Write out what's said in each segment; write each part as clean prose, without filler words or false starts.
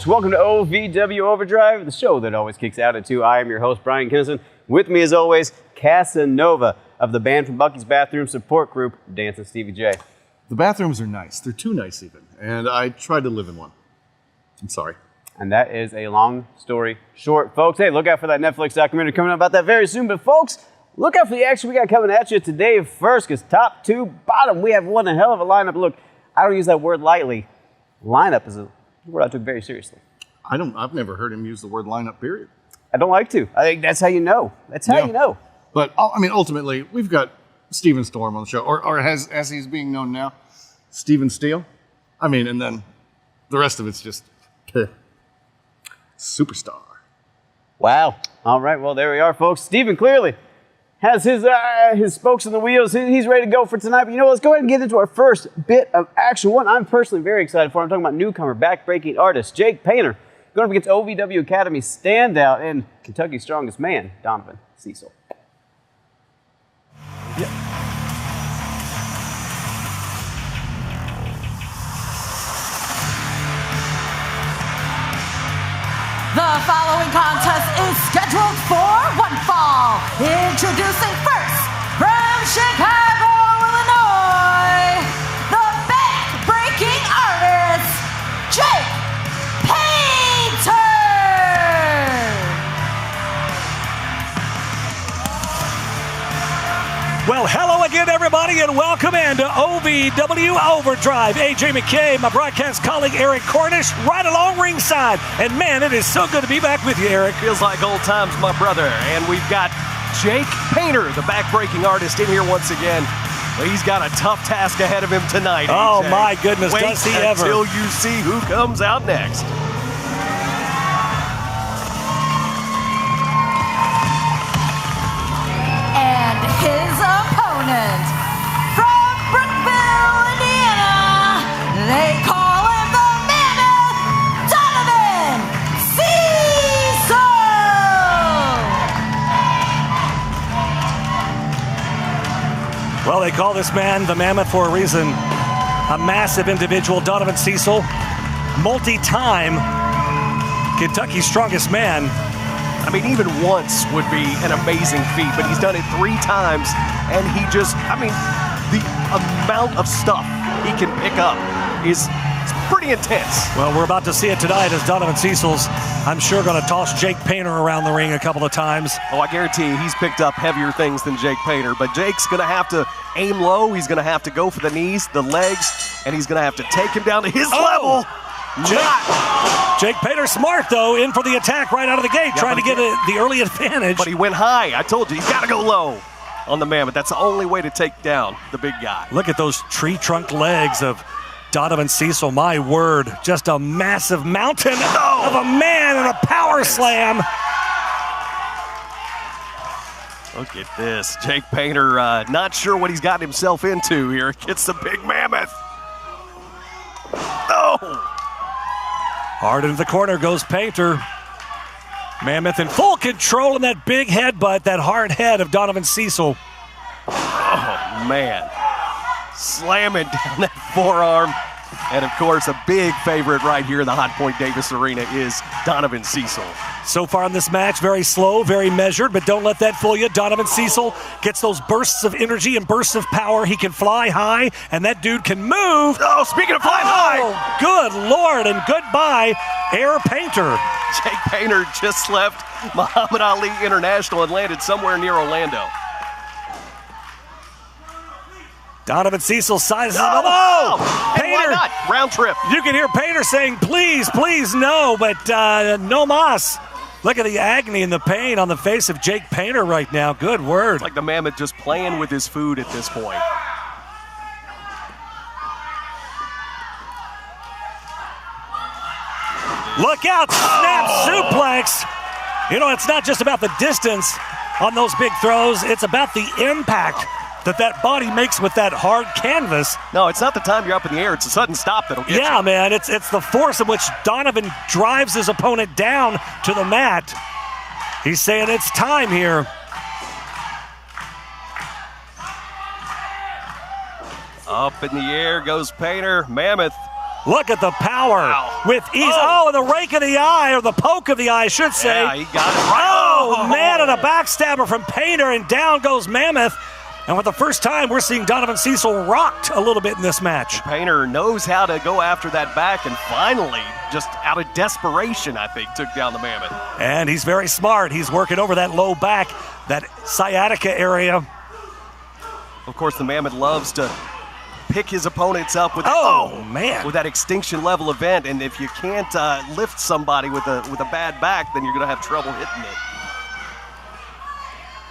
folks. Welcome to OVW Overdrive, the show that always kicks out at 2. I am your host, Brian Kinnison. With me, as always, Casanova of the band from Bucky's Bathroom support group, Dancing Stevie J. The bathrooms are nice. They're too nice even. And I tried to live in one. I'm sorry. And that is a long story short, folks. Hey, look out for that Netflix documentary coming up about that very soon. But, folks, look out for the action we got coming at you today first, because top to bottom, we have one hell of a lineup. Look, I don't use that word lightly. Lineup is a word I took very seriously. I've never heard him use the word lineup, period. I don't like to. I think that's how you know. That's how you know. But, I mean, ultimately, we've got Steven Storm on the show, or as he's being known now, Steven Steele. I mean, and then the rest of it's just superstar. Wow. All right, well, there we are, folks. Steven clearly has his spokes in the wheels. He's ready to go for tonight. But, let's go ahead and get into our first bit of action. One I'm personally very excited for. I'm talking about newcomer, backbreaking artist Jake Painter, going up against OVW Academy standout and Kentucky's strongest man, Donovan Cecil. Yeah. The following contest is scheduled for one fall. Introducing first, from Chicago, Illinois, the back-breaking artist, Jake Painter. Well, hello again, everybody, and welcome into OVW Overdrive. AJ McKay, my broadcast colleague Eric Cornish, right along ringside. And man, it is so good to be back with you, Eric. Feels like old times, my brother. And we've got Jake Painter, the back-breaking artist, in here once again. Well, he's got a tough task ahead of him tonight. Oh, AJ. my goodness, Wait does he ever. until you see who comes out next. And his opponent, from Brookville, Indiana, they call him the Mammoth, Donovan Cecil. Well, they call this man the Mammoth for a reason. A massive individual, Donovan Cecil, multi-time Kentucky's strongest man. I mean, even once would be an amazing feat, but he's done it 3 times, and he just, the amount of stuff he can pick up is pretty intense. Well, we're about to see it tonight as Donovan Cecil's, I'm sure, going to toss Jake Painter around the ring a couple of times. Oh, I guarantee you he's picked up heavier things than Jake Painter, but Jake's going to have to aim low. He's going to have to go for the knees, the legs, and he's going to have to take him down to his level. Jake Painter smart, though, in for the attack right out of the gate, trying to get the early advantage. But he went high. I told you, he's got to go low on the Mammoth. That's the only way to take down the big guy. Look at those tree trunk legs of Donovan Cecil. My word, just a massive mountain of a man and a power slam. Look at this. Jake Painter, not sure what he's gotten himself into here. Gets the big Mammoth. Oh! Hard into the corner goes Painter. Mammoth in full control in that big headbutt, that hard head of Donovan Cecil. Oh, man. Slamming down that forearm. And, of course, a big favorite right here in the Hot Point Davis Arena is Donovan Cecil. So far in this match, very slow, very measured, but don't let that fool you. Donovan Cecil gets those bursts of energy and bursts of power. He can fly high, and that dude can move. Oh, speaking of flying high. Good Lord, and goodbye, Air Painter. Jake Painter just left Muhammad Ali International and landed somewhere near Orlando. Donovan Cecil sizes him up. Oh! Painter, why not? Round trip. You can hear Painter saying, please, please, no, but no mas. Look at the agony and the pain on the face of Jake Painter right now. Good word. It's like the Mammoth just playing with his food at this point. Look out, snap suplex. It's not just about the distance on those big throws. It's about the impact that body makes with that hard canvas. No, it's not the time you're up in the air. It's a sudden stop that'll get you. Yeah, man, it's the force in which Donovan drives his opponent down to the mat. He's saying it's time here. Up in the air goes Painter. Mammoth Look at the power with ease. Oh, and the rake of the eye, or the poke of the eye, I should say. Yeah, he got it right. Oh, man, and a backstabber from Painter, and down goes Mammoth. And for the first time, we're seeing Donovan Cecil rocked a little bit in this match. Painter knows how to go after that back, and finally, just out of desperation, I think, took down the Mammoth. And he's very smart. He's working over that low back, that sciatica area. Of course, the Mammoth loves to pick his opponents up with man, with that extinction level event, and if you can't lift somebody with a bad back, then you're going to have trouble hitting it.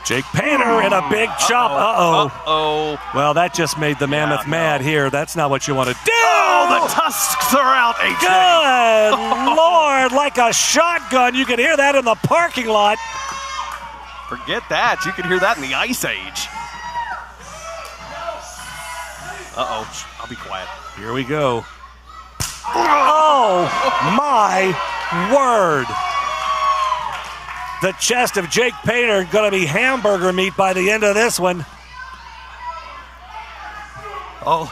Jake Painter in a big chop. Uh-oh. Well, that just made the Mammoth mad here. That's not what you want to do. Oh, the tusks are out, AJ. Good Lord, like a shotgun. You can hear that in the parking lot. Forget that. You can hear that in the Ice Age. Uh-oh. I'll be quiet. Here we go. Oh, my word. The chest of Jake Painter going to be hamburger meat by the end of this one. Oh,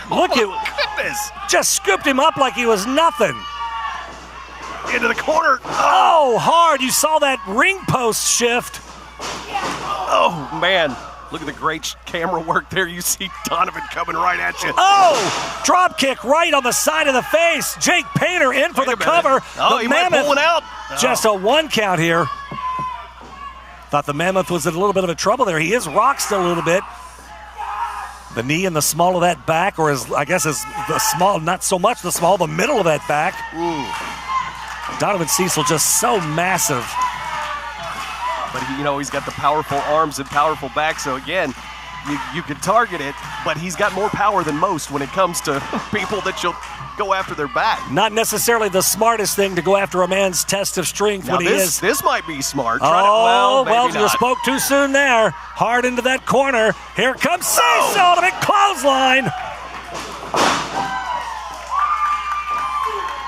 look at goodness. Just scooped him up like he was nothing. Into the corner. Oh, hard. You saw that ring post shift. Oh, man. Look at the great camera work there. You see Donovan coming right at you. Oh, drop kick right on the side of the face. Jake Painter in for the cover. Oh, he might pull one out. Just a 1 count here. Thought the Mammoth was in a little bit of a trouble there. He is rocked still a little bit. The knee and the small of that back, or I guess is the small, not so much the small, the middle of that back. Donovan Cecil just so massive. But he's got the powerful arms and powerful back, so again, you can target it, but he's got more power than most when it comes to people that you'll go after their back. Not necessarily the smartest thing to go after a man's test of strength now when he is. This might be smart. Well, you spoke too soon there. Hard into that corner. Here comes Cecil on a big clothesline.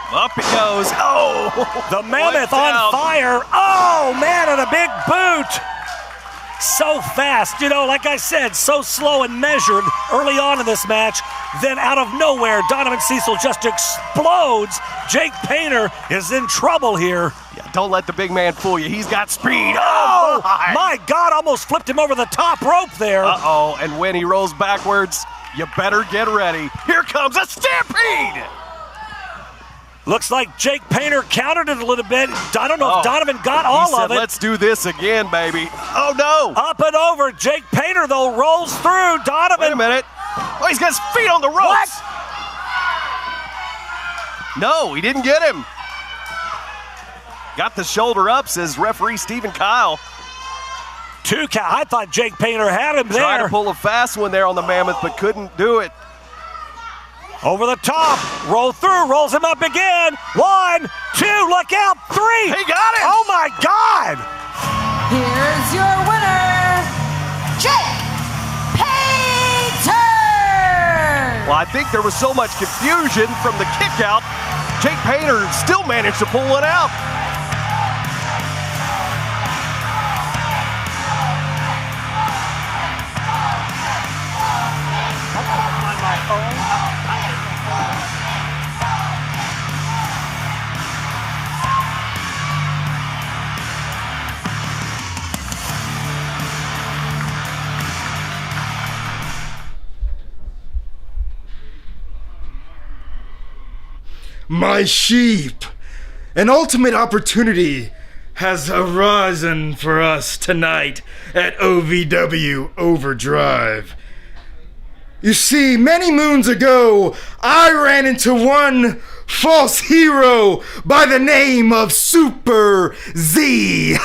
Up he goes. Oh! The Mammoth on fire. Oh, man, and a big boot. So fast. Like I said, so slow and measured early on in this match. Then out of nowhere, Donovan Cecil just explodes. Jake Painter is in trouble here. Yeah, don't let the big man fool you. He's got speed. Oh, my God, almost flipped him over the top rope there. Uh-oh, and when he rolls backwards, you better get ready. Here comes a stampede. Looks like Jake Painter countered it a little bit. I don't know if Donovan got all of it. Let's do this again, baby. Oh, no. Up and over. Jake Painter, though, rolls through. Donovan. Wait a minute. Oh, he's got his feet on the ropes. What? No, he didn't get him. Got the shoulder up, says referee Stephen Kyle. 2 count. I thought Jake Painter had him there. Tried to pull a fast one there on the Mammoth, but couldn't do it. Over the top, roll through, rolls him up again. 1, 2, look out, 3. He got it. Oh my God. Here's your winner, Jake Painter. Well, I think there was so much confusion from the kick out. Jake Painter still managed to pull one out. My sheep, an ultimate opportunity has arisen for us tonight at OVW Overdrive. You see, many moons ago, I ran into one false hero by the name of Super Z.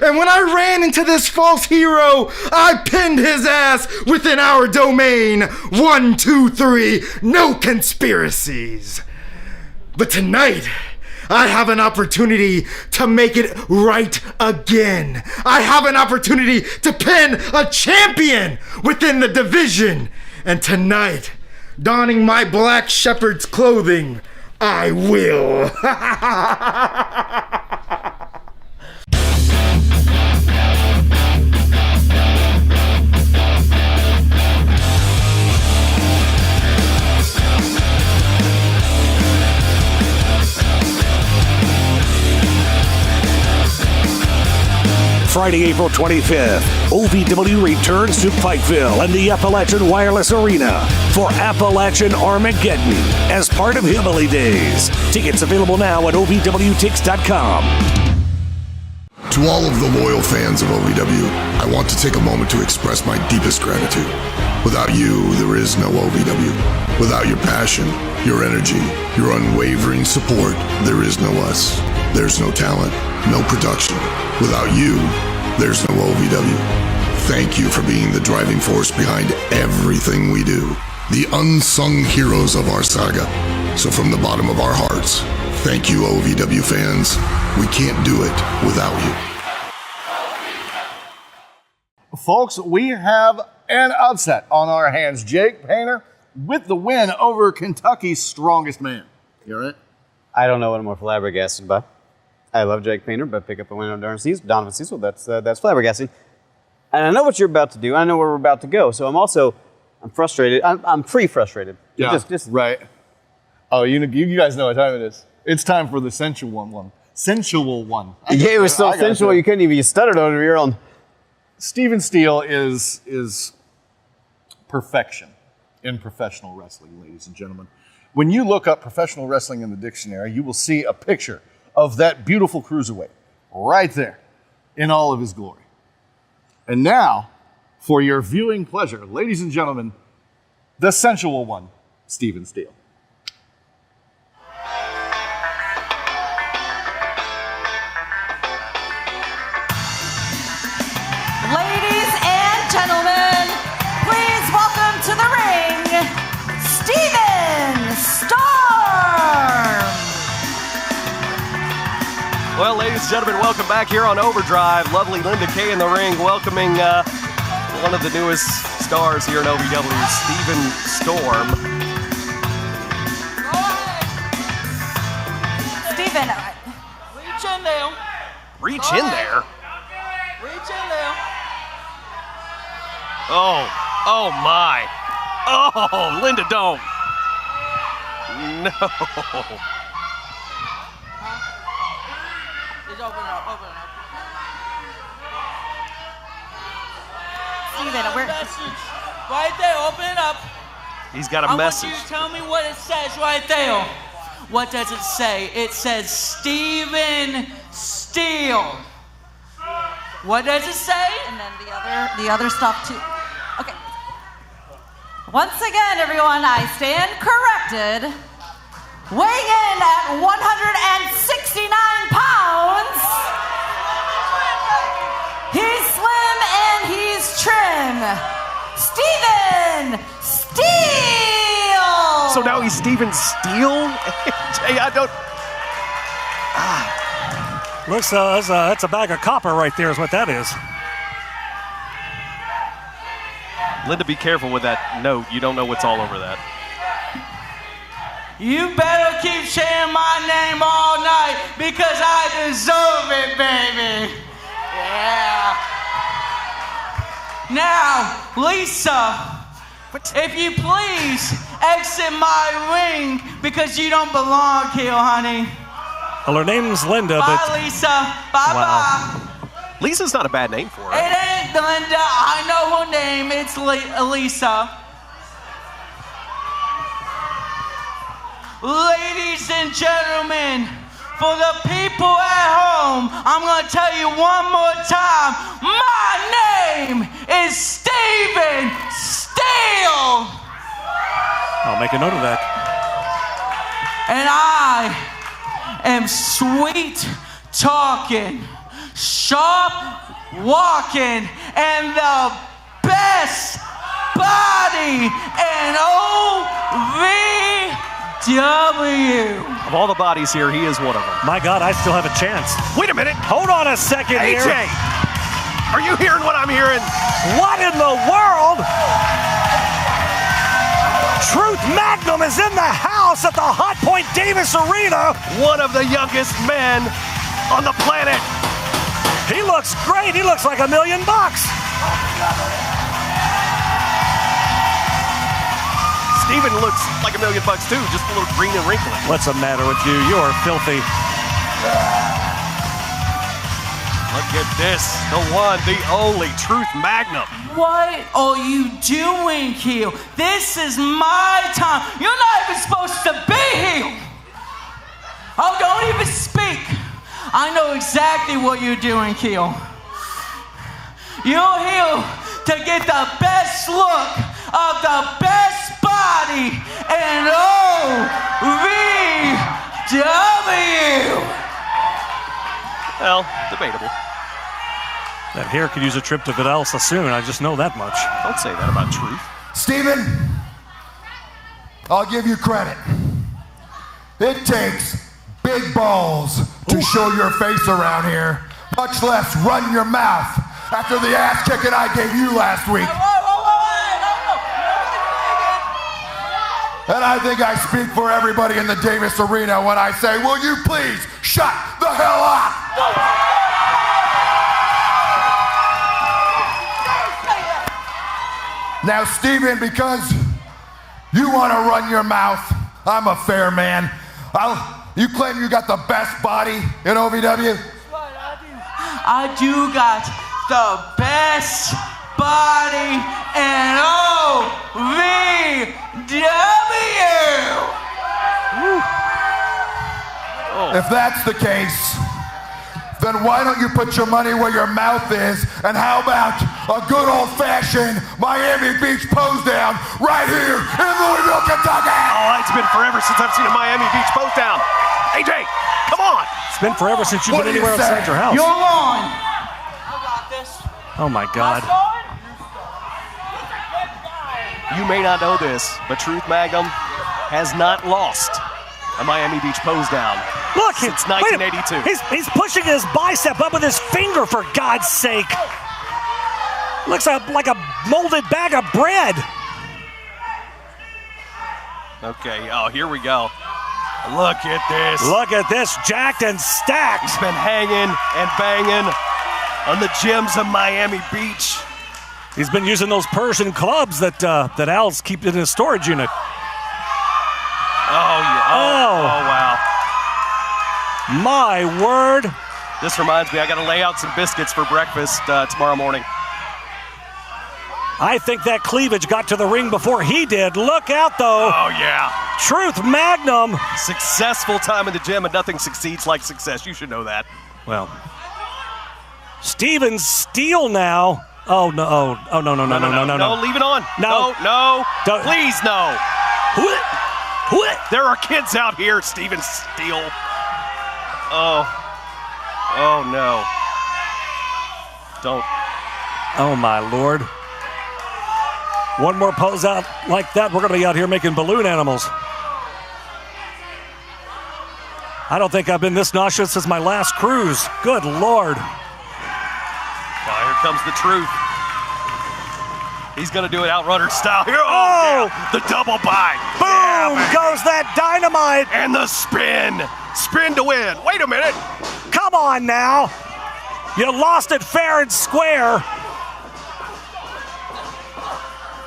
And when I ran into this false hero, I pinned his ass within our domain. 1, 2, 3, no conspiracies. But tonight, I have an opportunity to make it right again. I have an opportunity to pin a champion within the division. And tonight, donning my black shepherd's clothing, I will. Friday, April 25th, OVW returns to Pikeville and the Appalachian Wireless Arena for Appalachian Armageddon as part of Hillbilly Days. Tickets available now at OVWTix.com. To all of the loyal fans of OVW, I want to take a moment to express my deepest gratitude. Without you, there is no OVW. Without your passion, your energy, your unwavering support, there is no us. There's no talent, no production. Without you, there's no OVW. Thank you for being the driving force behind everything we do. The unsung heroes of our saga. So from the bottom of our hearts, thank you, OVW fans. We can't do it without you. Folks, we have an upset on our hands. Jake Painter with the win over Kentucky's strongest man. You all right? I don't know what I'm more flabbergasted by. I love Jake Painter, but pick up a win on Donovan Cecil. That's flabbergasting. And I know what you're about to do. I know where we're about to go. So I'm frustrated. I'm pre-frustrated. Yeah, right. Oh, you guys know what time it is. It's time for the sensual one. Sensual one. Yeah, it was so sensual you couldn't even, you stuttered over your own. Steven Steele is perfection in professional wrestling, ladies and gentlemen. When you look up professional wrestling in the dictionary, you will see a picture of that beautiful cruiserweight right there in all of his glory. And now, for your viewing pleasure, ladies and gentlemen, the sensual one, Steven Steele. Ladies and gentlemen, please welcome to the ring, Steven Storm. Well, ladies and gentlemen, welcome back here on Overdrive. Lovely Linda Kay in the ring, welcoming one of the newest stars here in OVW, Steven Storm. Steven, reach in there. Reach in there? Reach in there. Oh my. Oh, Linda, don't. No. Just open it up, Steven, we're... Message. Right there, open it up. He's got a message. I want you to tell me what it says right there. What does it say? It says Steven Steele. What does it say? And then the other stuff too. Okay. Once again, everyone, I stand corrected. Weighing in at 169 pounds. He's slim and he's trim. Steven Steele. So now he's Steven Steele? Jay, I don't... Looks, that's a bag of copper right there is what that is. Linda, be careful with that note. You don't know what's all over that. You better keep saying my name all night because I deserve it, baby. Yeah. Now, Lisa, if you please exit my ring because you don't belong here, honey. Well, her name's Linda, Bye, but... Lisa. Bye-bye. Lisa's not a bad name for her. It ain't Linda. I know her name. It's Lisa. Ladies and gentlemen, for the people at home, I'm going to tell you one more time. My name is Steven Steele. I'll make a note of that. And I am sweet talking, sharp walking, and the best body in OVW. Of all the bodies here, he is one of them. My God, I still have a chance. Wait a minute. Hold on a second here. AJ, are you hearing what I'm hearing? What in the world? Truth Magnum is in the house at the Hot Point Davis Arena. One of the youngest men on the planet. He looks great. He looks like $1 million. Steven looks like $1 million too, just a little green and wrinkly. What's the matter with you? You're filthy. Look at this. The one, the only Truth Magnum. What are you doing here? This is my time. You're not even supposed to be here. Oh, don't even speak. I know exactly what you're doing here. You're here to get the best look of the best body in OVW. Well, debatable. That hair could use a trip to Vidal Sassoon. I just know that much. Don't say that about Truth. Steven, I'll give you credit. It takes big balls to show your face around here, much less run your mouth after the ass kicking I gave you last week. And I think I speak for everybody in the Davis Arena when I say, will you please shut the hell up? Now, Steven, because you want to run your mouth, I'm a fair man. You claim you got the best body in OVW? I do got the best body in OVW. If that's the case, then why don't you put your money where your mouth is, and how about a good old-fashioned Miami Beach pose down right here in Louisville, Kentucky? Oh, it's been forever since I've seen a Miami Beach post down. AJ, come on. It's been forever since you've What been do you anywhere say? outside your house. You're on. I got this. Oh my God. You may not know this, but Truth Magnum has not lost a Miami Beach pose down. Look, since wait a- 1982. He's pushing his bicep up with his finger, for God's sake. Looks like a molded bag of bread. Okay, oh, here we go. Look at this. Look at this, jacked and stacked. He's been hanging and banging on the gems of Miami Beach. He's been using those Persian clubs that Al's keep in his storage unit. Oh, yeah. Oh, wow. My word. This reminds me, I got to lay out some biscuits for breakfast tomorrow morning. I think that cleavage got to the ring before he did. Look out, though. Oh, yeah. Truth Magnum. Successful time in the gym, and nothing succeeds like success. You should know that. Well, Steven Steele now. Oh, no. Oh, no. No, leave it on. No. No. Don't. Please, no. What? There are kids out here, Steven Steele. Oh. Oh, no. Don't. Oh, my Lord. One more pose out like that, we're going to be out here making balloon animals. I don't think I've been this nauseous since my last cruise. Good Lord. Now, here comes the truth. He's going to do it outrunner style here. Oh! Yeah. The double bite. Boom! Yeah, goes that dynamite. and the spin. Spin to win. Wait a minute. Come on now. You lost it fair and square.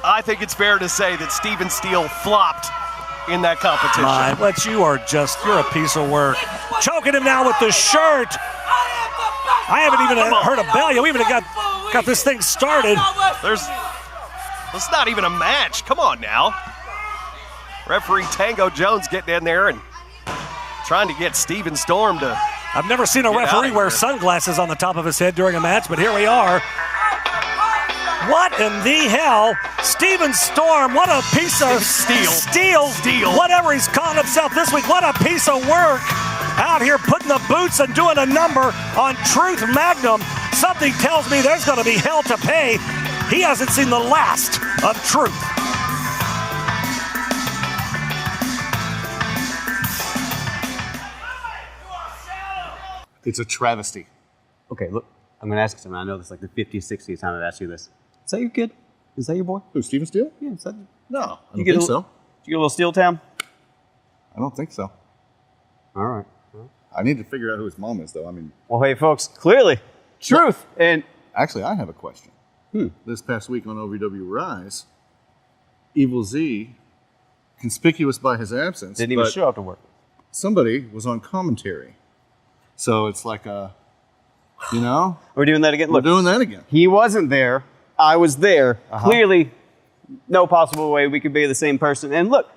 I think it's fair to say that Steven Steele flopped in that competition. My, but you're a piece of work. Choking him now with the shirt. I haven't even heard a bell. You even got this thing started. It's not even a match. Come on now. Referee Tango Jones getting in there and trying to get Steven Storm to. I've never seen a referee wear sunglasses on the top of his head during a match, but here we are. What in the hell? Steven Storm, what a piece of steel. Whatever he's calling himself this week, what a piece of work. Out here putting the boots and doing a number on Truth Magnum. Something tells me there's going to be hell to pay. He hasn't seen the last of Truth. It's a travesty. Okay, look, I'm going to ask you something. I know this is like the 50th, 60th time I've asked you this. Is that your kid? Is that your boy? Who, Steven Steele? Yeah, is that... No, I don't You get think a- so. Did you get a little Steel Town? I don't think so. All right. I need to figure out who his mom is, though. I mean, Well, hey, folks, clearly, Truth and... actually, I have a question. This past week on OVW Rise, Evil Z, conspicuous by his absence, Didn't even but show up to work. somebody was on commentary. So it's like a You know? We're doing that again. We're doing that again. He wasn't there. I was there. Clearly, no possible way we could be the same person. And look,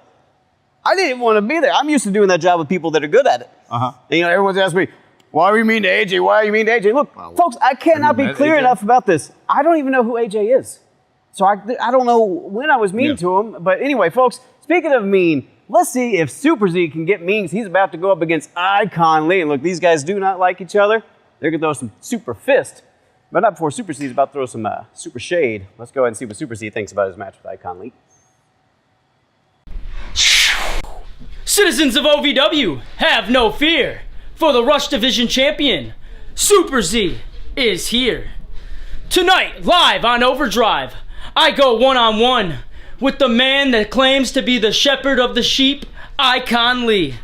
I didn't want to be there. I'm used to doing that job with people that are good at it. And, you know, everyone's asking me, why are you mean to AJ? Why are you mean to AJ? Look, folks, I cannot be clear enough about this. I don't even know who AJ is. So I don't know when I was mean to him. But anyway, folks, speaking of mean, let's see if Super Z can get mean, because he's about to go up against Icon Lee. And look, these guys do not like each other. They're going to throw some super fist. But not before Super Z is about to throw some super shade. Let's go ahead and see what Super Z thinks about his match with Icon Lee. Citizens of OVW, have no fear, for the Rush Division Champion, Super Z, is here. Tonight, live on Overdrive, I go one-on-one with the man that claims to be the shepherd of the sheep, Icon Lee.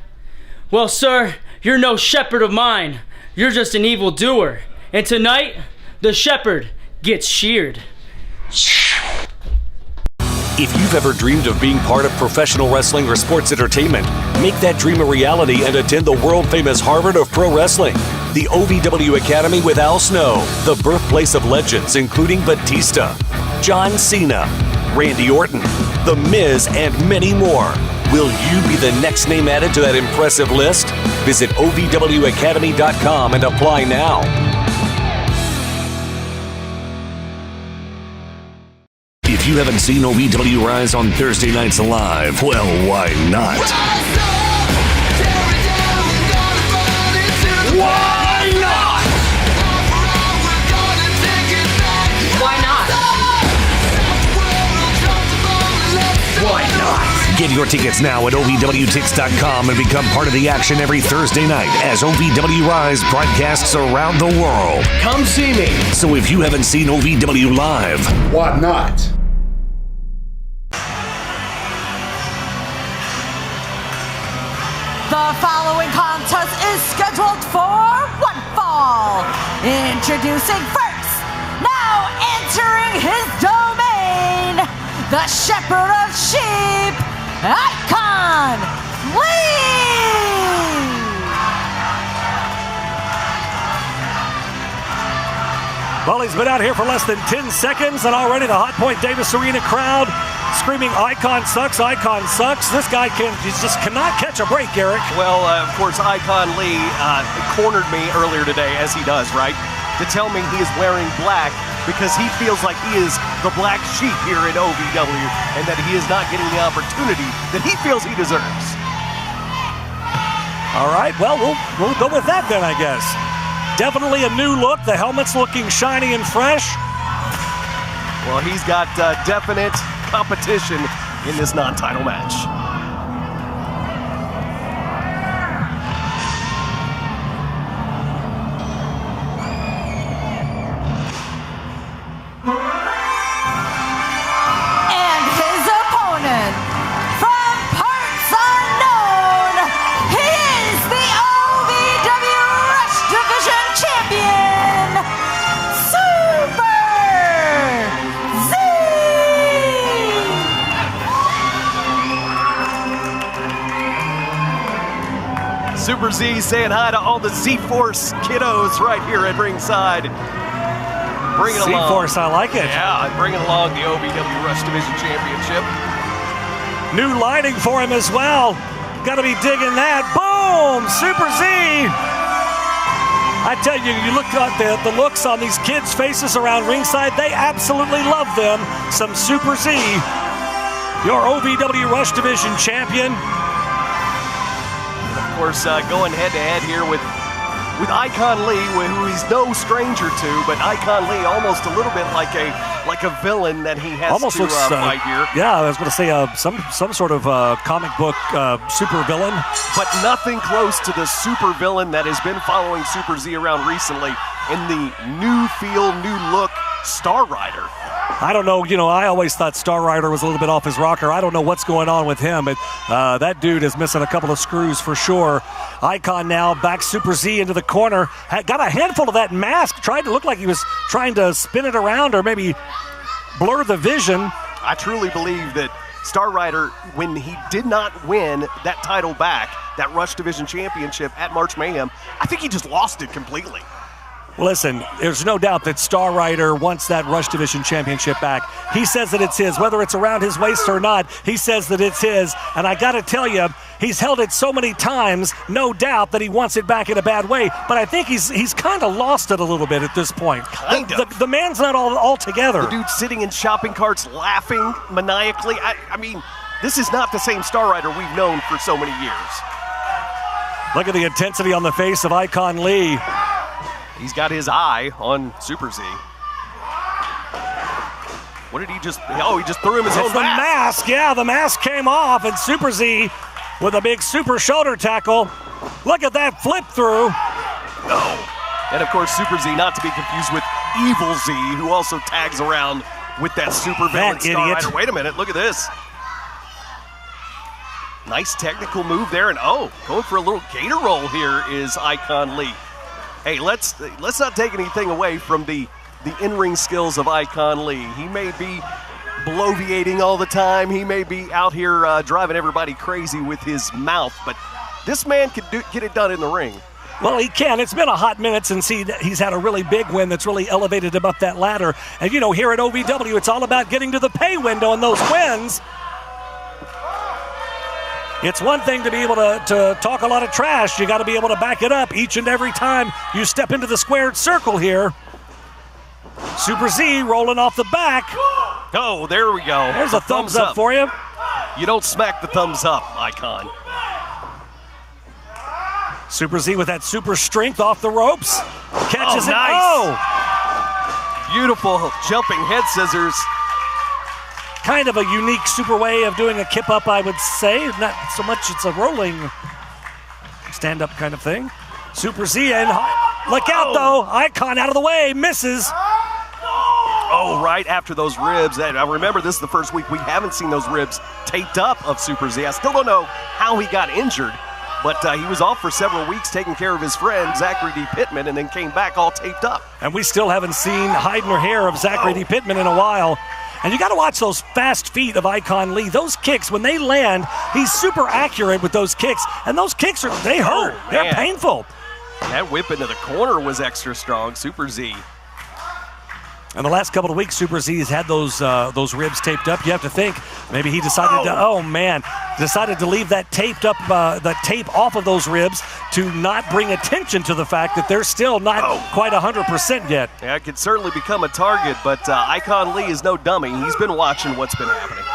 Well, sir, you're no shepherd of mine. You're just an evil doer. And tonight, the shepherd gets sheared. If you've ever dreamed of being part of professional wrestling or sports entertainment, make that dream a reality and attend the world-famous Harvard of Pro Wrestling. The OVW Academy with Al Snow, the birthplace of legends including Batista, John Cena, Randy Orton, The Miz, and many more. Will you be the next name added to that impressive list? Visit OVWacademy.com and apply now. If you haven't seen OVW Rise on Thursday nights live, well, why not? Why not? Why not? Why not? Get your tickets now at OVWTix.com and become part of the action every Thursday night as OVW Rise broadcasts around the world. Come see me. So if you haven't seen OVW Live, Why not? The following contest is scheduled for one fall. Introducing first, now entering his domain, the shepherd of sheep, Icon Lee! well, he's been out here for less than 10 seconds, and already the Hot Point Davis Arena crowd screaming, Icon sucks, Icon sucks. This guy just cannot catch a break, Eric. Well, of course, Icon Lee cornered me earlier today, as he does, right? To tell me he is wearing black because he feels like he is the black sheep here at OVW and that he is not getting the opportunity that he feels he deserves. All right, well, we'll go with that then, I guess. Definitely a new look. The helmet's looking shiny and fresh. Well, he's got definite competition in this non-title match. And his opponent, from parts unknown, he is the OVW Rush Division Champion, Super Z! Super Z saying hi to all the Z-Force kiddos right here at ringside. Bring it along. Z-Force, I like it. Yeah, bringing along the OVW Rush Division Championship. New lighting for him as well. Got to be digging that. Boom! Super Z! I tell you, you look at the looks on these kids' faces around ringside, they absolutely love them. Some Super Z. Your OVW Rush Division champion. Of course, going head-to-head here with Icon Lee, who he's no stranger to, but Icon Lee almost a little bit like a villain that he has almost to looks, fight here. Yeah, I was going to say some sort of comic book super villain. But nothing close to the super villain that has been following Super Z around recently in the new feel, new look Star Rider. I don't know, I always thought Star Rider was a little bit off his rocker. I don't know what's going on with him, but that dude is missing a couple of screws for sure. Icon now back Super Z into the corner. Got a handful of that mask. Tried to look like he was trying to spin it around or maybe blur the vision. I truly believe that Star Rider, when he did not win that title back, that Rush Division Championship at March Mayhem, I think he just lost it completely. Listen, there's no doubt that Star Rider wants that Rush Division Championship back. He says that it's his. Whether it's around his waist or not, he says that it's his. And I got to tell you, he's held it so many times, no doubt that he wants it back in a bad way. But I think he's kind of lost it a little bit at this point. The man's not all together. The dude sitting in shopping carts laughing maniacally. I mean, this is not the same Star Rider we've known for so many years. Look at the intensity on the face of Icon Lee. He's got his eye on Super Z. What did he just... Oh, he just threw him his own mask. Yeah, the mask came off, and Super Z with a big super shoulder tackle. Look at that flip through. Oh. And, of course, Super Z, not to be confused with Evil Z, who also tags around with that super villain Star Rider. Wait a minute, look at this. Nice technical move there, and going for a little gator roll here is Icon Lee. Hey, let's not take anything away from the in-ring skills of Icon Lee. He may be bloviating all the time. He may be out here driving everybody crazy with his mouth, but this man can get it done in the ring. Well, he can. It's been a hot minute since he's had a really big win that's really elevated him up that ladder. And, here at OVW, it's all about getting to the pay window and those wins. It's one thing to be able to talk a lot of trash. You got to be able to back it up each and every time you step into the squared circle here. Super Z rolling off the back. Oh, there we go. There's a thumbs up for you. You don't smack the thumbs up, Icon. Super Z with that super strength off the ropes. Catches it. Nice. Oh! Beautiful jumping head scissors. Kind of a unique super way of doing a kip up, I would say. Not so much it's a rolling stand up kind of thing. Super Z and look out though. Icon out of the way, misses. Oh, right after those ribs. I remember this is the first week we haven't seen those ribs taped up of Super Z. I still don't know how he got injured, but he was off for several weeks taking care of his friend Zachary D. Pittman and then came back all taped up. And we still haven't seen hide nor hair of Zachary D. Pittman in a while. And you got to watch those fast feet of Icon Lee. Those kicks, when they land, he's super accurate with those kicks. And those kicks, they hurt. They're painful. That whip into the corner was extra strong. Super Z. And the last couple of weeks, Super Z has had those ribs taped up. You have to think maybe he decided decided to leave that taped up, the tape off of those ribs to not bring attention to the fact that they're still not quite 100% yet. Yeah, it could certainly become a target, but Icon Lee is no dummy. He's been watching what's been happening.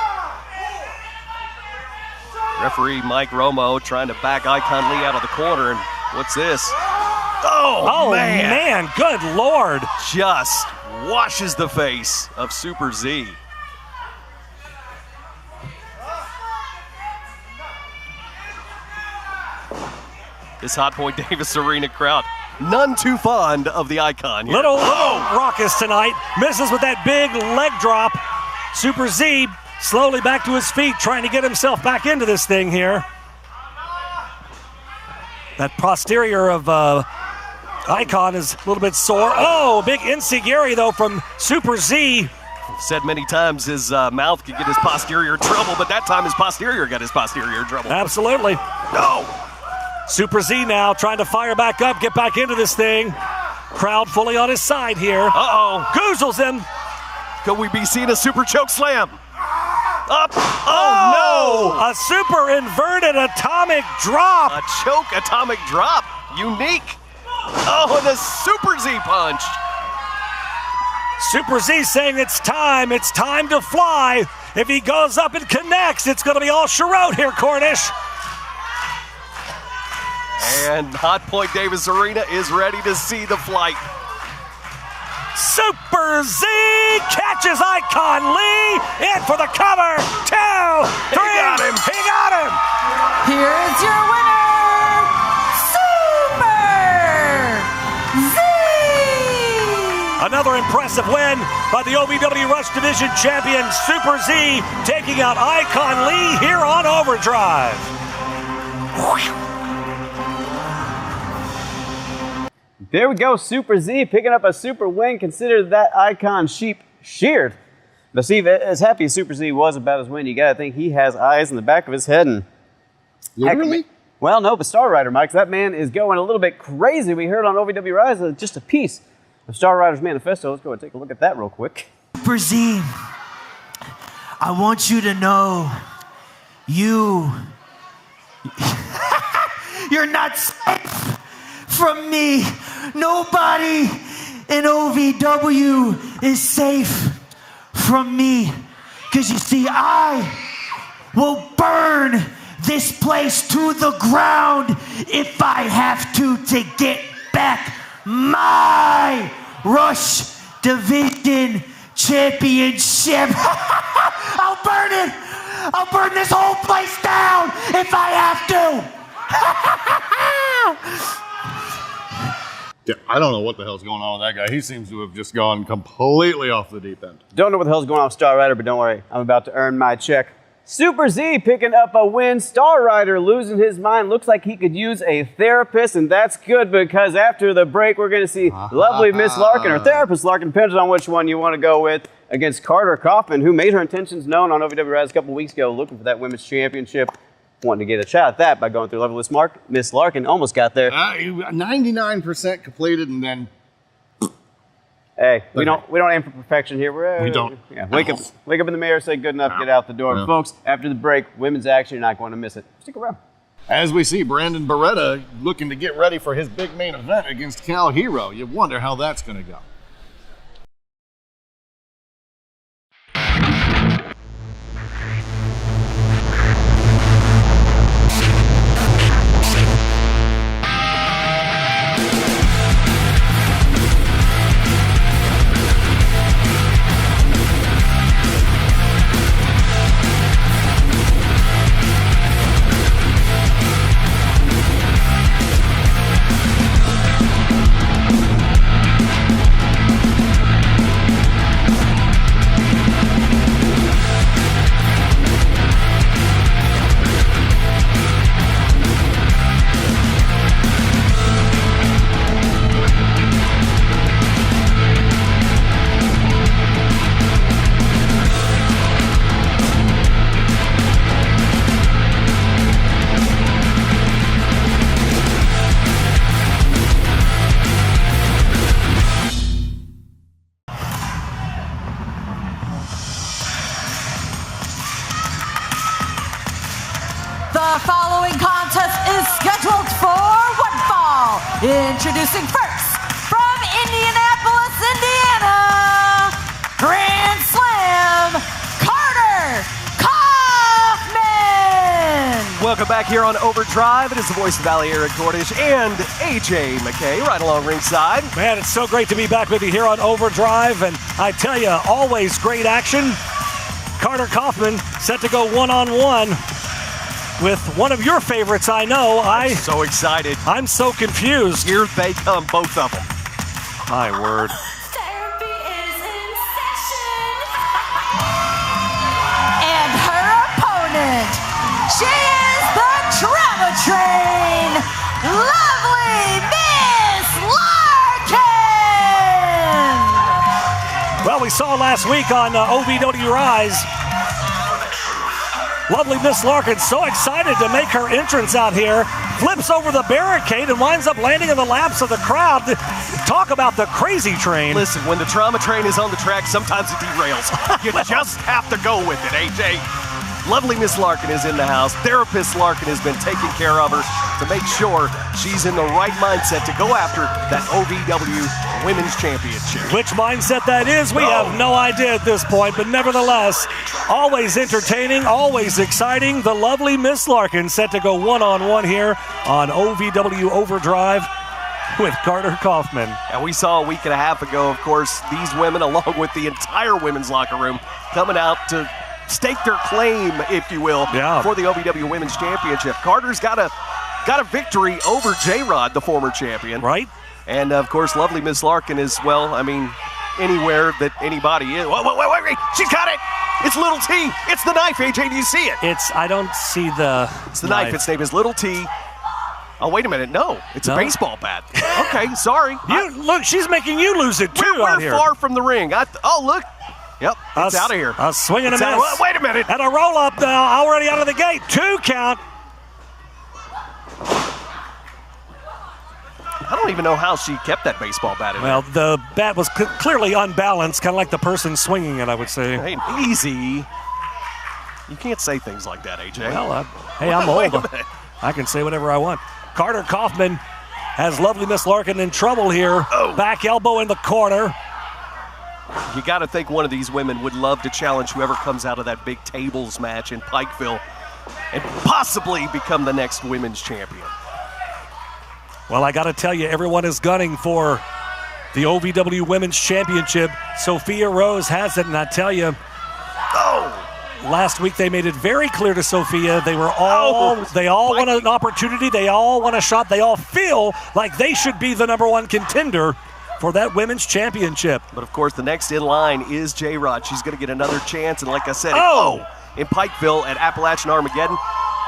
Referee Mike Romo trying to back Icon Lee out of the corner, and what's this? Oh man, good Lord. Just washes the face of Super Z. This Hot Point Davis Arena crowd, none too fond of the Icon here. Little raucous tonight. Misses with that big leg drop. Super Z slowly back to his feet, trying to get himself back into this thing here. That posterior of Icon is a little bit sore. Oh, big enziguri though from Super Z. Said many times his mouth could get his posterior trouble, but that time his posterior got his posterior trouble. Absolutely. No. Super Z now trying to fire back up, get back into this thing. Crowd fully on his side here. Uh-oh. Goozles him. Could we be seeing a super choke slam? Up. Oh, no. A super inverted atomic drop. A choke atomic drop. Unique. Oh, and a Super Z punch. Super Z saying it's time to fly. If he goes up and connects, it's going to be all Sherrod here, Cornish. And Hot Point Davis Arena is ready to see the flight. Super Z catches Icon Lee in for the cover. 2, 3. He got him. He got him. Here is your winner, Super Z. Another impressive win by the OVW Rush Division champion Super Z, taking out Icon Lee here on Overdrive. There we go, Super Z picking up a super win. Consider that Icon sheep sheared. But Steve, as happy as Super Z was about his win, you got to think he has eyes in the back of his head. And literally? Well, no, but Star Rider, Mike, that man is going a little bit crazy. We heard on OVW Rise just a piece of Star Rider's manifesto. Let's go and take a look at that real quick. Super Z, I want you to know you're not safe from me. Nobody in OVW is safe from me. Because you see, I will burn this place to the ground if I have to get back my Rush Division Championship. I'll burn it. I'll burn this whole place down if I have to. Yeah, I don't know what the hell's going on with that guy. He seems to have just gone completely off the deep end. Don't know what the hell's going on with Star Rider, but don't worry. I'm about to earn my check. Super Z picking up a win. Star Rider losing his mind. Looks like he could use a therapist, and that's good because after the break, we're going to see lovely Miss Larkin, or therapist Larkin, depends on which one you want to go with, against KARTER KAUFMAN, who made her intentions known on OVW Rise a couple weeks ago, looking for that women's championship. Wanting to get a shot at that by going through lovely Miss Larkin. Almost got there. 99% completed, and then... Hey, we don't aim for perfection here. We don't. Yeah, wake up in the mirror, say good enough, get out the door. No. Folks, after the break, women's action, you're not going to miss it. Stick around. As we see Brandon Beretta looking to get ready for his big main event against Cal Hero, you wonder how that's going to go. The following contest is scheduled for one fall. Introducing first, from Indianapolis, Indiana, Grand Slam, KARTER KAUFMAN. Welcome back here on Overdrive. It is the voice of Valley Eric Cordish and AJ McKay right along ringside. Man, it's so great to be back with you here on Overdrive, and I tell you, always great action. KARTER KAUFMAN set to go one-on-one with one of your favorites, I know. I'm so excited. I'm so confused. Here they come, both of them. My word. Therapy is in session. And her opponent, she is the drama train, lovely Miss Larkin. Well, we saw last week on OVW Rise, lovely Miss Larkin, so excited to make her entrance out here, flips over the barricade and winds up landing in the laps of the crowd. Talk about the crazy train. Listen, when the trauma train is on the track, sometimes it derails. You just have to go with it, AJ. Lovely Miss Larkin is in the house. Therapist Larkin has been taking care of her to make sure she's in the right mindset to go after that OVW Women's Championship. Which mindset that is, we have no idea at this point, but nevertheless, always entertaining, always exciting. The lovely Miss Larkin set to go one-on-one here on OVW Overdrive with KARTER KAUFMAN. And we saw a week and a half ago, of course, these women, along with the entire women's locker room, coming out to stake their claim, if you will, for the OVW Women's Championship. KARTER's got a victory over J-Rod, the former champion. Right. And, of course, lovely Miss Larkin is, well, I mean, anywhere that anybody is. Wait. She's got it. It's Little T. It's the knife, AJ. Do you see it? I don't see the It's the knife. Its name is Little T. Oh, wait a minute. No, it's a baseball bat. Okay, sorry. Look, she's making you lose it, too, out here. We're far from the ring. Look. Yep, it's out of here. A swing and a miss. Wait a minute. And a roll-up now, already out of the gate. 2 count. I don't even know how she kept that baseball bat in Well, the bat was clearly unbalanced, kind of like the person swinging it, I would say. there. Hey, easy. You can't say things like that, AJ. Well, I'm Wait old. a minute. I can say whatever I want. Carter Kaufman has lovely Miss Larkin in trouble here. Oh. Back elbow in the corner. You got to think one of these women would love to challenge whoever comes out of that big tables match in Pikeville and possibly become the next women's champion. Well, I got to tell you, everyone is gunning for the OVW Women's Championship. Sophia Rose has it, and I tell you, last week they made it very clear to Sophia they all want an opportunity, they all want a shot, they all feel like they should be the number one contender for that women's championship. But of course, the next in line is J-Rod. She's going to get another chance, and like I said, in Pikeville at Appalachian Armageddon,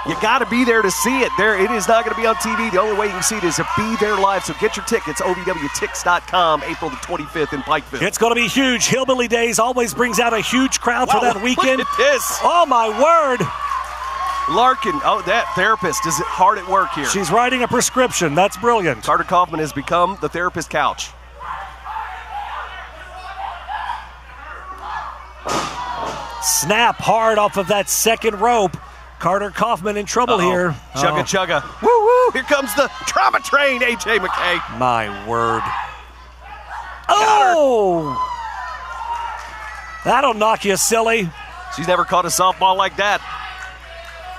you got to be there to see it. It is not going to be on TV. The only way you can see it is to be there live. So get your tickets, OVWTix.com, April the 25th in Pikeville. It's going to be huge. Hillbilly Days always brings out a huge crowd for that weekend. Look at this. Oh, my word. Larkin, that therapist is hard at work here. She's writing a prescription. That's brilliant. Carter Kaufman has become the therapist couch. Snap hard off of that second rope. Carter Kaufman in trouble here. Chugga chugga. Woo woo. Here comes the trauma train, AJ McKay. My word. Oh! That'll knock you silly. She's never caught a softball like that.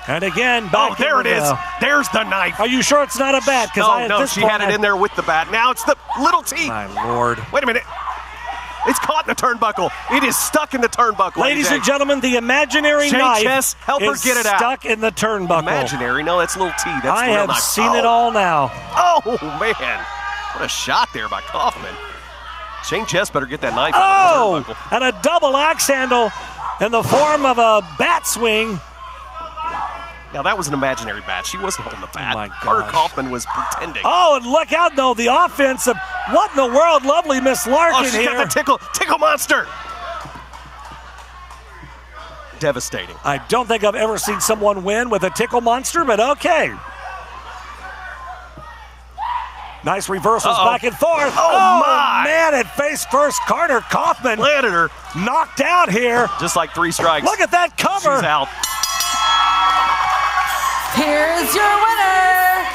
And again, back there it is. There's the knife. Are you sure it's not a bat? No, she had it in there with the bat. Now it's the little T. My Lord. Wait a minute. It's caught in the turnbuckle. It is stuck in the turnbuckle. Ladies AJ. and gentlemen, the imaginary knife Chess, help her is get it out. stuck in the turnbuckle. Imaginary? No, that's little T. That's I the real have knife. seen it all now. Oh, man. What a shot there by Cauffman. Shane Chess better get that knife out of the turnbuckle. And a double axe handle in the form of a bat swing. Now, that was an imaginary bat. She wasn't holding the bat. Oh my Carter gosh. Kaufman was pretending. Oh, and look out, though, the offense of what in the world, lovely Miss Larkin she's here. got the tickle monster. Devastating. I don't think I've ever seen someone win with a tickle monster, but okay. Nice reversals back and forth. Oh, my. Man, at face first, Carter Kaufman Landed her. knocked out here. Just like 3 strikes. Look at that cover. She's out. Here's your winner,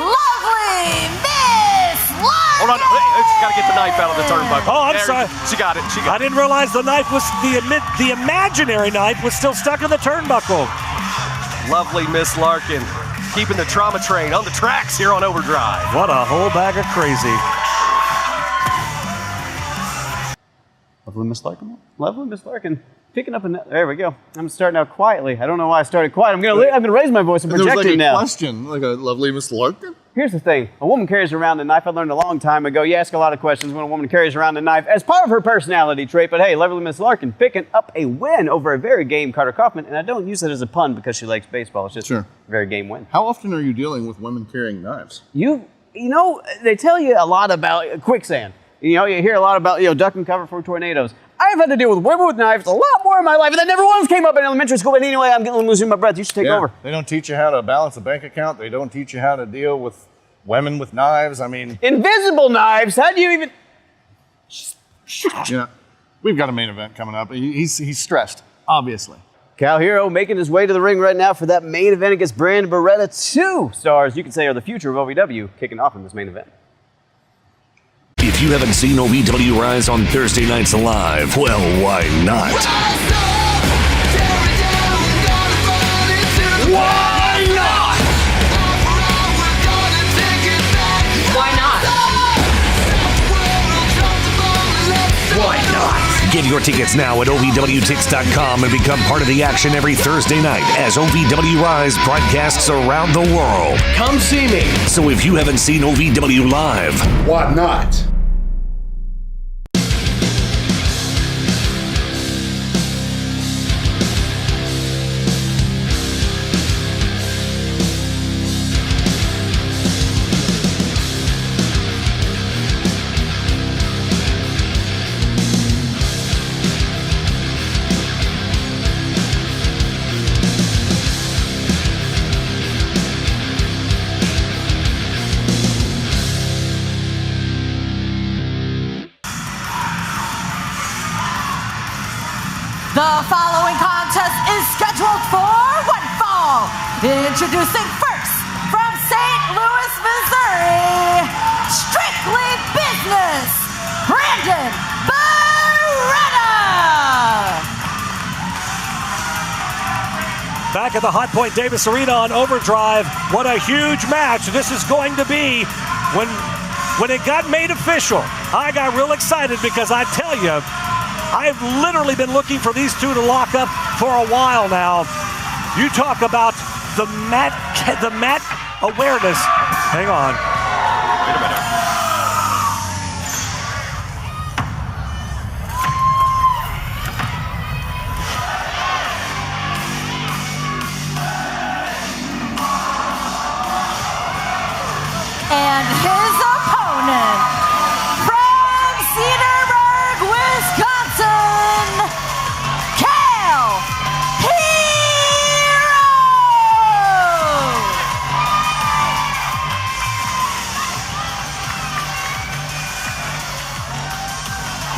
lovely Miss Larkin. Hold on. Hey, she's got to get the knife out of the turnbuckle. Oh, I'm There, sorry. She got it. I didn't realize the knife was the imaginary knife was still stuck in the turnbuckle. Lovely Miss Larkin. Keeping the trauma train on the tracks here on Overdrive. What a whole bag of crazy. Lovely Miss Larkin. Lovely Miss Larkin. Picking up there we go. I'm starting out quietly. I don't know why I started quiet. I'm gonna raise my voice and project it now. Question, like a lovely Miss Larkin. Here's the thing. A woman carries around a knife. I learned a long time ago. You ask a lot of questions when a woman carries around a knife as part of her personality trait. But hey, lovely Miss Larkin picking up a win over a very game Carter Kaufman. And I don't use it as a pun because she likes baseball. It's just a very game win. How often are you dealing with women carrying knives? You know, they tell you a lot about quicksand. You know, you hear a lot about, duck and cover for tornadoes. I've had to deal with women with knives a lot more in my life, and that never once came up in elementary school. But anyway, I'm losing my breath. You should take over. They don't teach you how to balance a bank account. They don't teach you how to deal with women with knives. I mean, invisible knives. How do you even? Yeah, we've got a main event coming up. He's stressed, obviously. Cal Hero making his way to the ring right now for that main event against Brandon Beretta. 2 stars, you could say, are the future of OVW, kicking off in this main event. If you haven't seen OVW Rise on Thursday nights live, well, why not? Why not? Why not? Why not? Get your tickets now at OVWTix.com and become part of the action every Thursday night as OVW Rise broadcasts around the world. Come see me. So if you haven't seen OVW Live, Why not? The following contest is scheduled for one fall. Introducing first, from St. Louis, Missouri, strictly business, Brandon Beretta. Back at the Hot Point Davis Arena on Overdrive. What a huge match this is going to be. When it got made official, I got real excited because I tell you, I've literally been looking for these two to lock up for a while now. You talk about the mat awareness. Hang on. Wait a minute. And his opponent, from Cedarburg, Wisconsin, Cal Hero.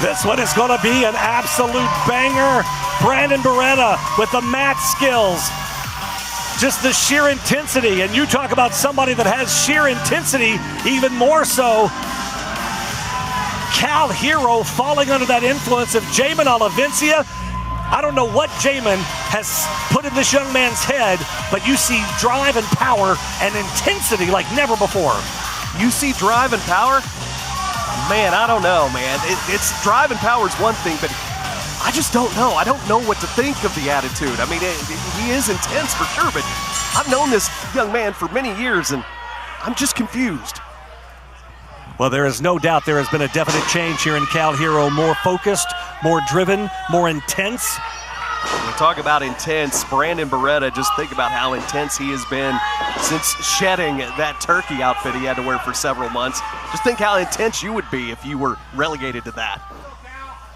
This one is going to be an absolute banger. Brandon Beretta with the mat skills. Just the sheer intensity, and you talk about somebody that has sheer intensity even more so. Cal Hero falling under that influence of Jamin Olivencia. I don't know what Jamin has put in this young man's head, but you see drive and power and intensity like never before. You see drive and power? Man, I don't know, man. It's drive and power is one thing, but I just don't know. I don't know what to think of the attitude. I mean, he is intense for sure, but I've known this young man for many years, and I'm just confused. Well, there is no doubt there has been a definite change here in Cal Hero. More focused, more driven, more intense. When we talk about intense, Brandon Beretta, just think about how intense he has been since shedding that turkey outfit he had to wear for several months. Just think how intense you would be if you were relegated to that.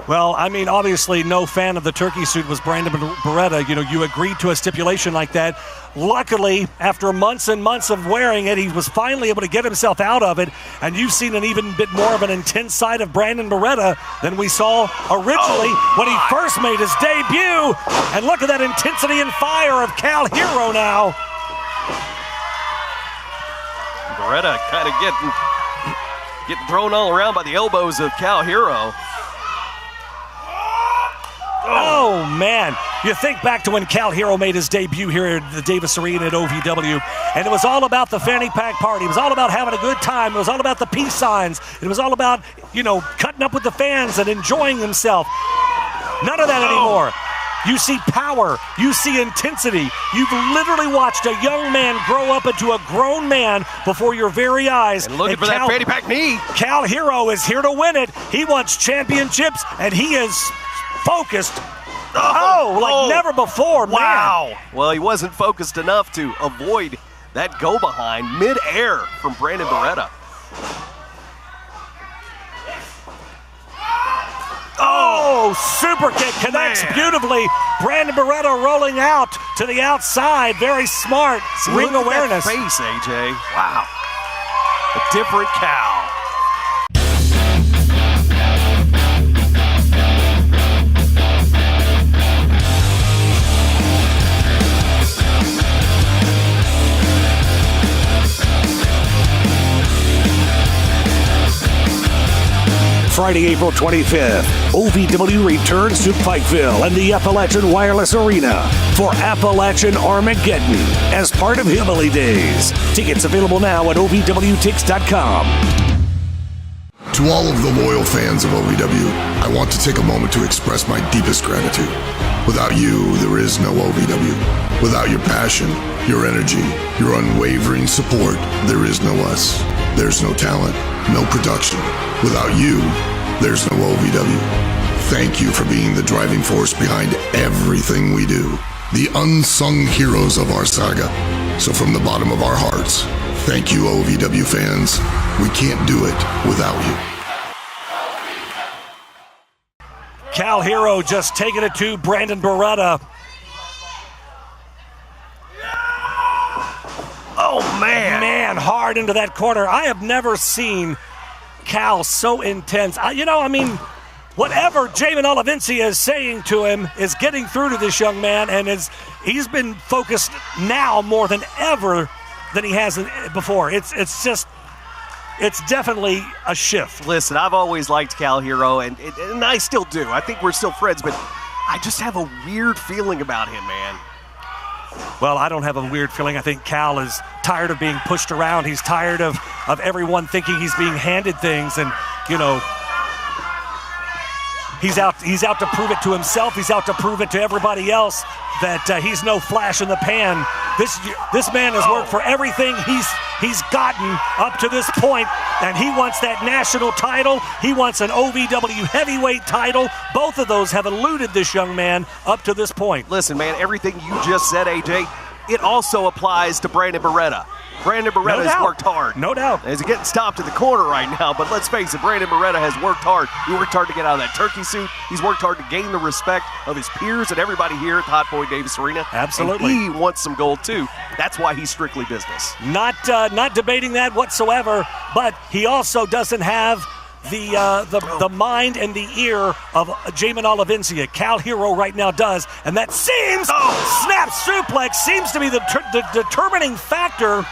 Well, I mean, obviously no fan of the turkey suit was Brandon Beretta. You know, you agreed to a stipulation like that. Luckily, after months and months of wearing it, he was finally able to get himself out of it. And you've seen an even bit more of an intense side of Brandon Beretta than we saw originally when he first made his debut. And look at that intensity and fire of Cal Hero now. Beretta kind of getting thrown all around by the elbows of Cal Hero. Oh, man. You think back to when Cal Hero made his debut here at the Davis Arena at OVW, and it was all about the fanny pack party. It was all about having a good time. It was all about the peace signs. It was all about, you know, cutting up with the fans and enjoying himself. None of that anymore. You see power. You see intensity. You've literally watched a young man grow up into a grown man before your very eyes. And looking for that fanny pack knee. Cal Hero is here to win it. He wants championships, and he is focused. Like never before, man. Wow. Well, he wasn't focused enough to avoid that go behind mid-air from Brandon Beretta. Oh, super kick connects beautifully. Brandon Beretta rolling out to the outside. Very smart. Ring awareness. That face, AJ. Wow. A different Cal. Friday, April 25th, OVW returns to Pikeville and the Appalachian Wireless Arena for Appalachian Armageddon as part of Hillbilly Days. Tickets available now at OVWTix.com. To all of the loyal fans of OVW, I want to take a moment to express my deepest gratitude. Without you, there is no OVW. Without your passion, your energy, your unwavering support, there is no us. There's no talent, no production. Without you, there's no OVW. Thank you for being the driving force behind everything we do. The unsung heroes of our saga. So from the bottom of our hearts, thank you, OVW fans. We can't do it without you. Cal Hero just taking it to Brandon Beretta. Oh, man. Man, hard into that corner. I have never seen Cal so intense. whatever Jamin Olivencia is saying to him is getting through to this young man, and he's been focused now more than ever than he has before. It's definitely a shift. Listen, I've always liked Cal Hero, and I still do. I think we're still friends, but I just have a weird feeling about him, man. Well, I don't have a weird feeling. I think Cal is tired of being pushed around. He's tired of everyone thinking he's being handed things, and, he's out to prove it to himself. He's out to prove it to everybody else that he's no flash in the pan. This man has worked for everything he's gotten up to this point, and he wants that national title. He wants an OVW heavyweight title. Both of those have eluded this young man up to this point. Listen, man, everything you just said, AJ, it also applies to Brandon Beretta. Brandon Beretta has worked hard. No doubt. He's getting stopped in the corner right now, but let's face it, Brandon Beretta has worked hard. He worked hard to get out of that turkey suit. He's worked hard to gain the respect of his peers and everybody here at the Hot Boy Davis Arena. Absolutely. And he wants some gold too. That's why he's strictly business. Not debating that whatsoever, but he also doesn't have the mind and the ear of Jamin Olivencia. Cal Hero right now does, and that snap suplex seems to be the determining factor.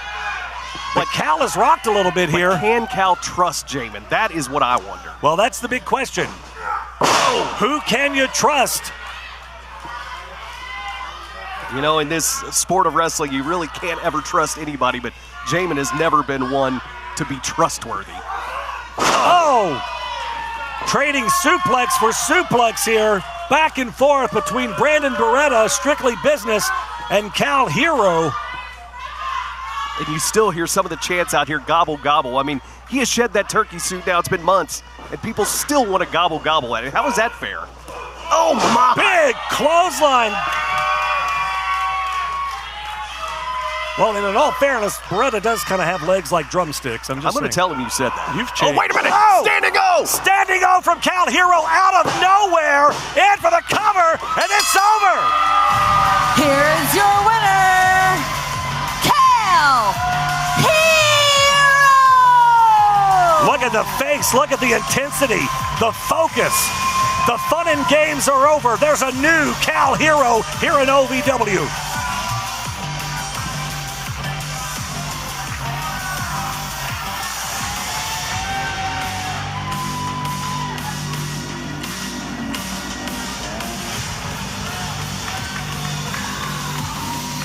But Cal has rocked a little bit here. Can Cal trust Jamin? That is what I wonder. Well, that's the big question. Who can you trust? In this sport of wrestling, you really can't ever trust anybody, but Jamin has never been one to be trustworthy. Oh! Trading suplex for suplex here. Back and forth between Brandon Beretta, strictly business, and Cal Hero. And you still hear some of the chants out here, gobble, gobble. I mean, he has shed that turkey suit now. It's been months, and people still want to gobble, gobble at it. How is that fair? Oh, my! Big clothesline. Well, and in all fairness, Beretta does kind of have legs like drumsticks. I'm going to tell him you said that. You've changed. Oh, wait a minute. Oh! Standing O! Standing O from Cal Hero out of nowhere. In for the cover, and it's over. Here is your winner, Cal Hero! Look at the face. Look at the intensity, the focus. The fun and games are over. There's a new Cal Hero here in OVW.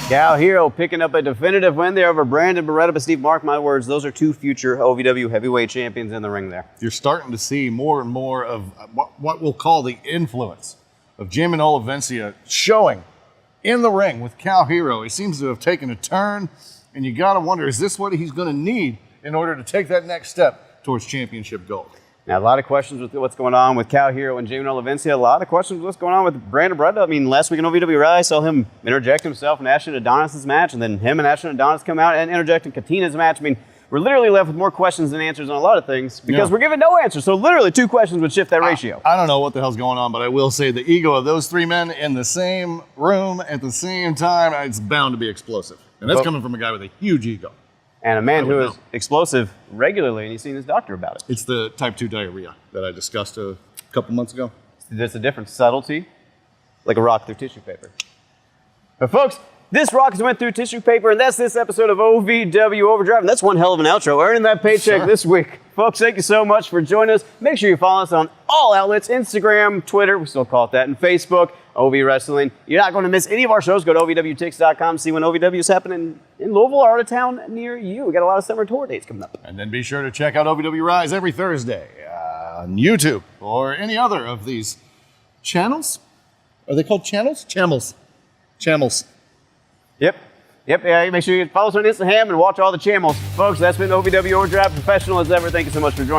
Cal Hero picking up a definitive win there over Brandon Beretta. But Steve, mark my words, those are two future OVW heavyweight champions in the ring there. You're starting to see more and more of what we'll call the influence of Jamin Olivencia showing in the ring with Cal Hero. He seems to have taken a turn, and you got to wonder, is this what he's going to need in order to take that next step towards championship gold? Now, a lot of questions with what's going on with Cal Hero and Jamin Olivencia. A lot of questions with what's going on with Brandon Beretta. I mean, last week in OVW Raw, I saw him interject himself in Ashton Adonis' match, and then him and Ashton Adonis come out and interject in Katina's match. I mean, we're literally left with more questions than answers on a lot of things because we're given no answers. So literally 2 questions would shift that ratio. I don't know what the hell's going on, but I will say the ego of those 3 men in the same room at the same time, it's bound to be explosive. And that's coming from a guy with a huge ego. And a man who is explosive regularly, and he's seen his doctor about it. It's the type 2 diarrhea that I discussed a couple months ago. There's a different subtlety, like a rock through tissue paper. But folks, this rock has went through tissue paper, and that's this episode of OVW Overdrive. And that's one hell of an outro, earning that paycheck this week. Folks, thank you so much for joining us. Make sure you follow us on all outlets, Instagram, Twitter, we still call it that, and Facebook, OV Wrestling. You're not going to miss any of our shows. Go to OVWTix.com, see when OVW is happening in Louisville or out of town near you. We got a lot of summer tour dates coming up. And then be sure to check out OVW Rise every Thursday on YouTube or any other of these channels. Are they called channels? Channels. Yep. Yeah, make sure you follow us on Instagram and watch all the channels. Folks, that's been OVW Overdrive, professional as ever. Thank you so much for joining.